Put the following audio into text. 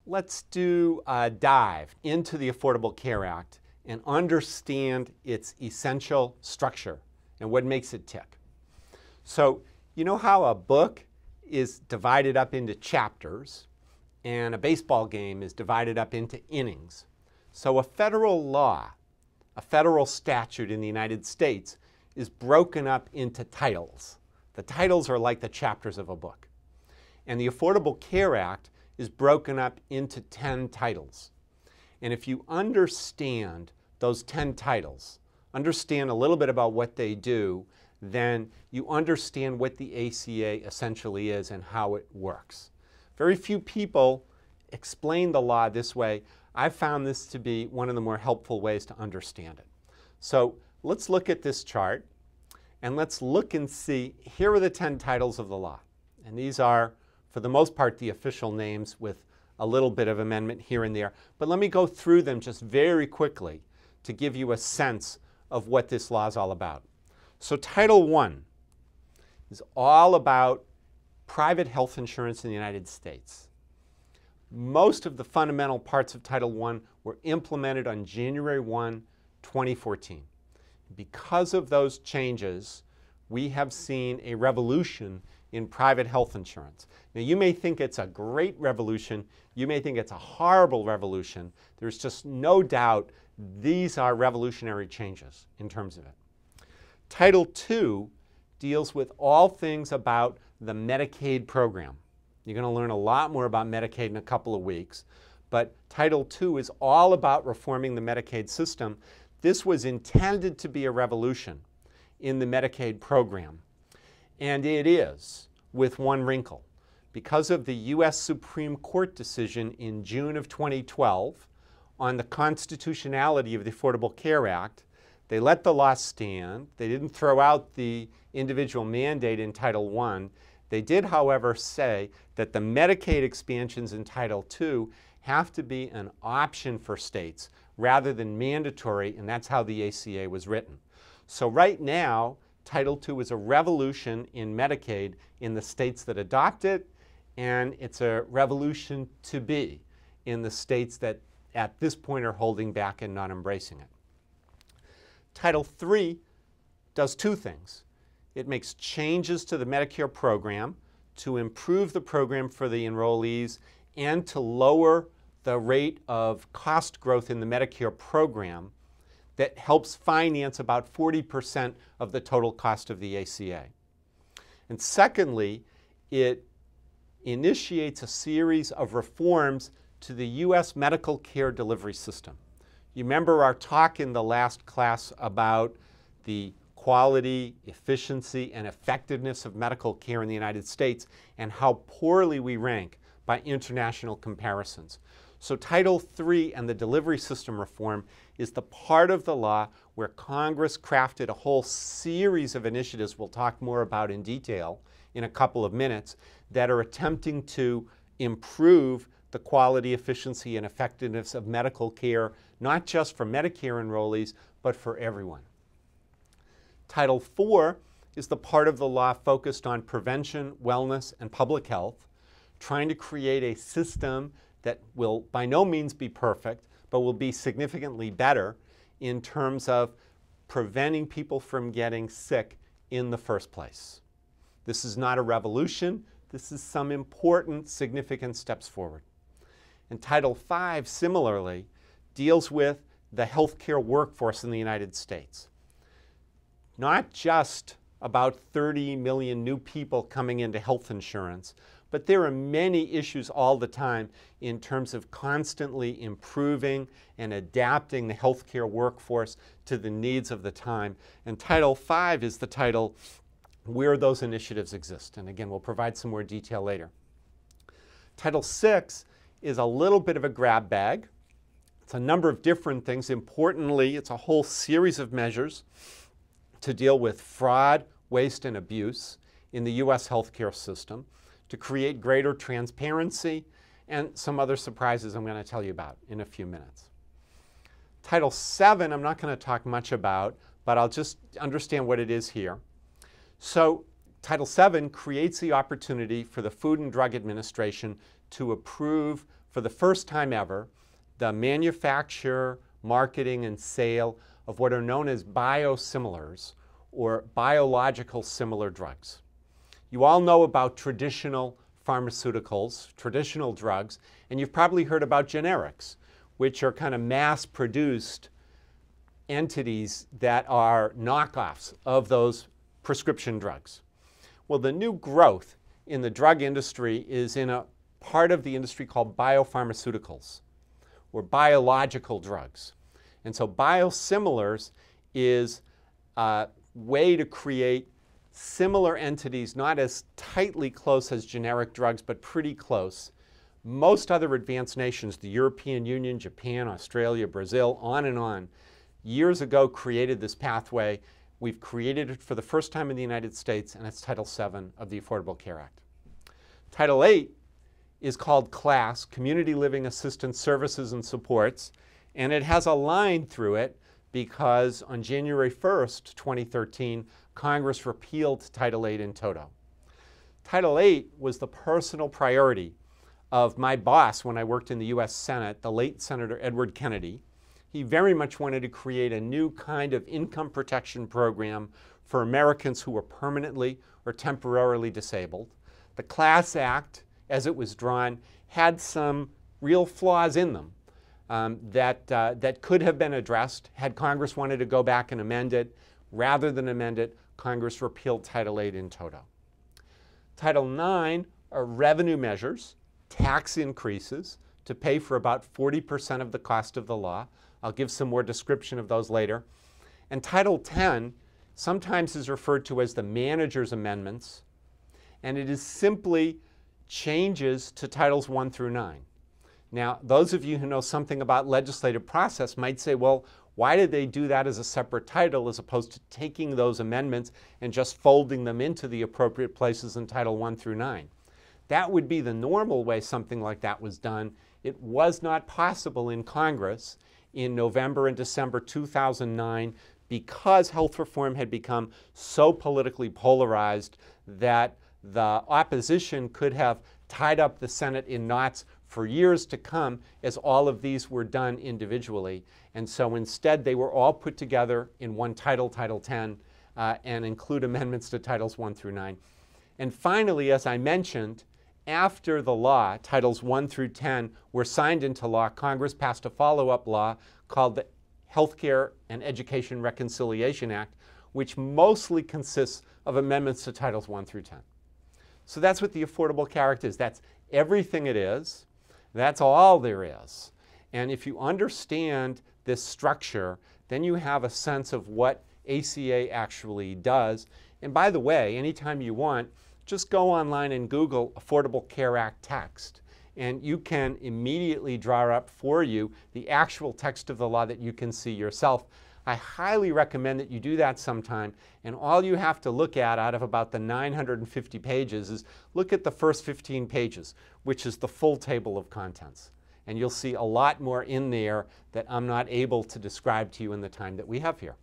Let's do a dive into the Affordable Care Act and understand its essential structure and what makes it tick. So, you know how a book is divided up into chapters and a baseball game is divided up into innings? So a federal law, a federal statute in the United States is broken up into titles. The titles are like the chapters of a book. And the Affordable Care Act is broken up into 10 titles. And if you understand those 10 titles, understand a little bit about what they do, then you understand what the ACA essentially is and how it works. Very few people explain the law this way. I've found this to be one of the more helpful ways to understand it. So let's look at this chart and let's look and see, here are the 10 titles of the law. And these are, for the most part, the official names with a little bit of amendment here and there. But let me go through them just very quickly to give you a sense of what this law is all about. So Title I is all about private health insurance in the United States. Most of the fundamental parts of Title I were implemented on January 1, 2014. Because of those changes, we have seen a revolution in private health insurance. Now, you may think it's a great revolution. You may think it's a horrible revolution. There's just no doubt these are revolutionary changes in terms of it. Title II deals with all things about the Medicaid program. You're going to learn a lot more about Medicaid in a couple of weeks. But Title II is all about reforming the Medicaid system. This was intended to be a revolution in the Medicaid program. And it is, with one wrinkle. Because of the U.S. Supreme Court decision in June of 2012 on the constitutionality of the Affordable Care Act, they let the law stand. They didn't throw out the individual mandate in Title I. They did, however, say that the Medicaid expansions in Title II have to be an option for states rather than mandatory, and that's how the ACA was written. So right now, Title II is a revolution in Medicaid in the states that adopt it, and it's a revolution to be in the states that at this point are holding back and not embracing it. Title III does two things. It makes changes to the Medicare program to improve the program for the enrollees and to lower the rate of cost growth in the Medicare program that helps finance about 40% of the total cost of the ACA. And secondly, it initiates a series of reforms to the U.S. medical care delivery system. You remember our talk in the last class about the quality, efficiency, and effectiveness of medical care in the United States and how poorly we rank by international comparisons. So Title III and the delivery system reform is the part of the law where Congress crafted a whole series of initiatives we'll talk more about in detail in a couple of minutes that are attempting to improve the quality, efficiency, and effectiveness of medical care, not just for Medicare enrollees, but for everyone. Title IV is the part of the law focused on prevention, wellness, and public health, trying to create a system that will by no means be perfect, but will be significantly better in terms of preventing people from getting sick in the first place. This is not a revolution. This is some important, significant steps forward. And Title V, similarly, deals with the healthcare workforce in the United States. Not just about 30 million new people coming into health insurance, but there are many issues all the time in terms of constantly improving and adapting the healthcare workforce to the needs of the time. And Title V is the title where those initiatives exist. And again, we'll provide some more detail later. Title VI is a little bit of a grab bag. It's a number of different things. Importantly, it's a whole series of measures to deal with fraud, waste, and abuse in the U.S. healthcare system, to create greater transparency, and some other surprises I'm going to tell you about in a few minutes. Title VII, I'm not going to talk much about, but I'll just understand what it is here. So Title VII creates the opportunity for the Food and Drug Administration to approve for the first time ever, the manufacture, marketing, and sale of what are known as biosimilars, or biological similar drugs. You all know about traditional pharmaceuticals, traditional drugs, and you've probably heard about generics, which are kind of mass-produced entities that are knockoffs of those prescription drugs. Well, the new growth in the drug industry is in a part of the industry called biopharmaceuticals, or biological drugs. And so biosimilars is a way to create similar entities, not as tightly close as generic drugs, but pretty close. Most other advanced nations, the European Union, Japan, Australia, Brazil, on, years ago created this pathway. We've created it for the first time in the United States, and it's Title VII of the Affordable Care Act. Title VIII is called CLASS, Community Living Assistance Services and Supports, and it has a line through it because on January 1st, 2013, Congress repealed Title VIII in toto. Title VIII was the personal priority of my boss when I worked in the US Senate, the late Senator Edward Kennedy. He very much wanted to create a new kind of income protection program for Americans who were permanently or temporarily disabled. The CLASS Act, as it was drawn, had some real flaws in them that could have been addressed had Congress wanted to go back and amend it. Rather than amend it, Congress repealed Title VIII in toto. Title IX are revenue measures, tax increases to pay for about 40% of the cost of the law. I'll give some more description of those later. And Title X sometimes is referred to as the manager's amendments, and it is simply changes to Titles I through IX. Now, those of you who know something about legislative process might say, well, why did they do that as a separate title as opposed to taking those amendments and just folding them into the appropriate places in Title I through IX? That would be the normal way something like that was done. It was not possible in Congress in November and December 2009 because health reform had become so politically polarized that the opposition could have tied up the Senate in knots for years to come as all of these were done individually. And so instead they were all put together in one title, Title X, and include amendments to Titles I through IX. And finally, as I mentioned, after the law, Titles I through X, were signed into law, Congress passed a follow-up law called the Healthcare and Education Reconciliation Act, which mostly consists of amendments to Titles I through X. So that's what the Affordable Care Act is. That's everything it is. That's all there is. And if you understand this structure, then you have a sense of what ACA actually does. And by the way, anytime you want, just go online and Google Affordable Care Act text, and you can immediately draw up for you the actual text of the law that you can see yourself. I highly recommend that you do that sometime, and all you have to look at out of about the 950 pages is look at the first 15 pages, which is the full table of contents. And you'll see a lot more in there that I'm not able to describe to you in the time that we have here.